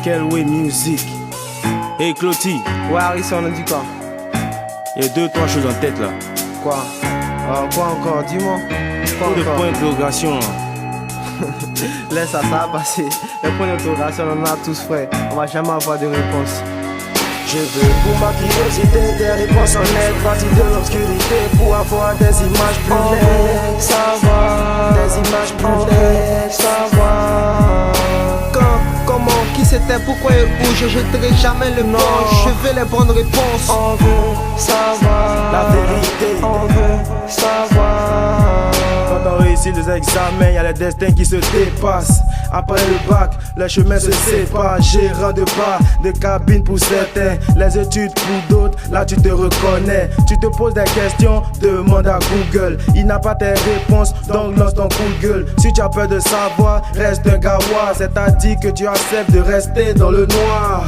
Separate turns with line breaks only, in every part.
Kelway Music. Hey Cloti.
Ouais Harrison, on a dit quoi?
Il y a 2-3 choses en tête là.
Quoi? Quoi encore? Dis-moi.
Pour le point d'interrogation là.
Laisse ça va passer. Les points d'interrogation, on en a tous frère. On va jamais avoir de réponse.
Je veux pour ma curiosité des réponses honnêtes, partir de l'obscurité pour avoir des images plus nettes. Savoir, des images plus nettes. Savoir
quand, comment, qui c'était, pourquoi et où. Je jetterai jamais le nom. Je veux les bonnes réponses.
On veut savoir la vérité. On veut savoir.
Quand on réussit les examens, y a les destins qui se dépassent. Après le bac, les chemins se séparent. Gérant de bar, de cabine pour certains, les études pour d'autres, là tu te reconnais. Tu te poses des questions, demande à Google. Il n'a pas tes réponses, donc lance ton coup de gueule. Si tu as peur de savoir, reste un gawa. C'est-à-dire que tu acceptes de rester dans le noir.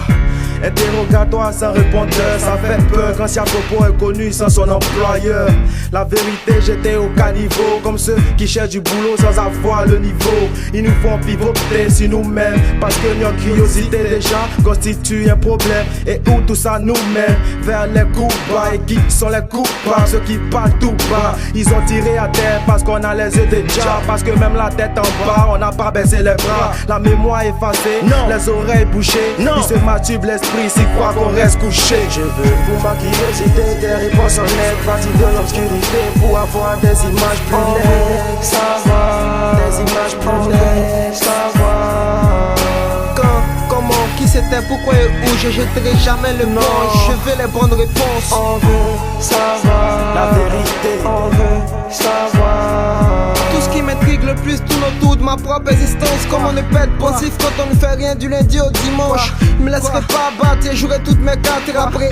Interrogatoire sans répondeur, ça fait peur quand si à propos est connu sans son employeur. La vérité, j'étais au caniveau, comme ceux qui cherchent du boulot sans avoir le niveau. Ils nous font pivoter sur nous-mêmes, parce que notre curiosité déjà constitue un problème. Et où tout ça nous mène? Vers les coups bas. Et qui sont les coupables? Ceux qui parlent tout bas. Ils ont tiré à terre parce qu'on a les yeux déjà. Parce que même la tête en bas, on n'a pas baissé les bras. La mémoire effacée, non. Les oreilles bouchées, non. Ils se masturbent l'esprit. S'il croit qu'on reste couché.
Je veux pour ma curiosité des réponses honnêtes, partir de l'obscurité pour avoir des images plus nettes. Savoir, des images plus nettes. Savoir
quand, comment, qui c'était, pourquoi et où. Je jetterai jamais le nom. Je veux les bonnes réponses.
On veut savoir la vérité. On veut savoir
tout ce qui m'intrigue le plus tourne autour de ma propre existence. Comment ne pas être pensif quand on ne fait rien du lundi au dimanche. Me laisserai pas abattre et jouerai toutes mes cartes. Et après,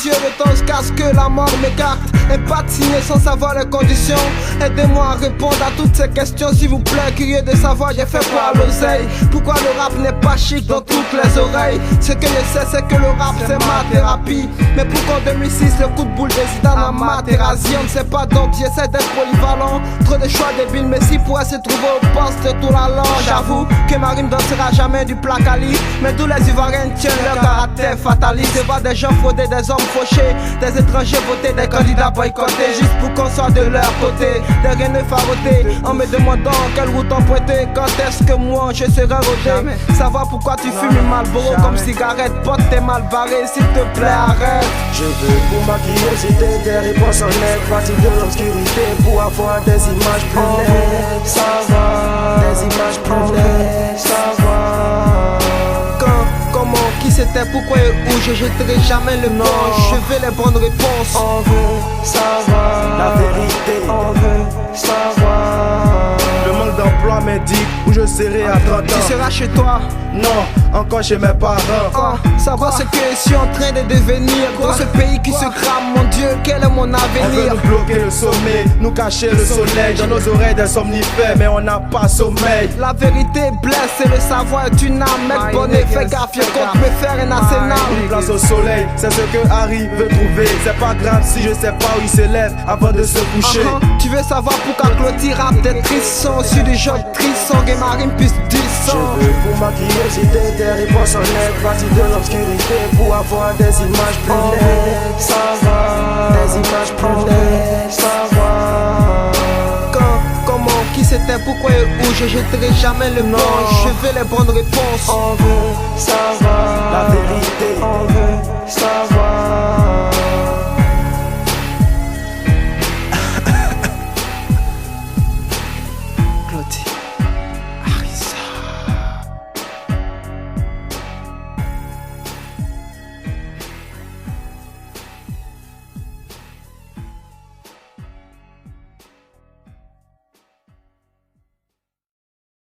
Dieu le temps se casse que la mort m'écarte. Et pas de signer sans savoir les conditions. Aidez-moi à répondre à toutes ces questions s'il vous plaît. Curieux de savoir j'ai fait quoi à l'oseille. Pourquoi le rap n'est pas chic dans toutes les oreilles. Ce que je sais c'est que le rap c'est ma thérapie. Mais pourquoi en 2006 le coup de boule des Zidane à Materazzi. On ne sait pas donc j'essaie d'être polyvalent. Trop de choix débiles mais si pourrait se trouver au poste tout la langue. J'avoue que ma rime dansera jamais du placali. Mais tous les Ivoiriens tiennent leur caractère fataliste. Je vois des gens frauder, des hommes fauchés, des étrangers voter, des candidats boycottés juste pour qu'on soit de leur côté. Des reines farotés en me demandant quelle route emprunter. Quand est-ce que moi je serai rodé? Savoir pourquoi tu fumes une Marlboro comme cigarette. Pote t'es mal barré, s'il te plaît arrête.
Je veux pour ma curiosité des réponses honnêtes, partir de l'obscurité pour avoir des images plus nettes. Savoir, des images plus nettes. Savoir
quand, comment, qui c'était, pourquoi et où. Je jetterai jamais le nom. Je veux les bonnes réponses.
On veut savoir la vérité. On veut savoir.
Le manque d'emploi m'indique où je serai à 30 ans.
Tu seras chez toi?
Non, encore chez mes parents.
Savoir ce que je suis en train de devenir. Dans ce pays qui se crame, mon Dieu, quel est mon
On veut
avenir?
nous bloquer le sommet, nous cacher le soleil. Dans nos oreilles des somnifères, mais on n'a pas sommeil.
La vérité blesse et le savoir est une âme. Mec bonnet, fais gaffe, je compte me faire un arsenal.
Une place au soleil, c'est ce que Harry veut trouver. C'est pas grave si je sais pas où il s'élève avant de se coucher.
Tu veux savoir pourquoi Cloti rappe des trissons sur des jeux trissons, et ma rime plus du
Je
son.
veux pour ma curiosité des réponses honnêtes, partir de l'obscurité pour avoir des images plus nettes. Savoir, des images plus nettes. Savoir
quand, comment, qui c'était, pourquoi et où. Je jetterai jamais le nom. Je veux les bonnes réponses.
On veut savoir la vérité. On veut savoir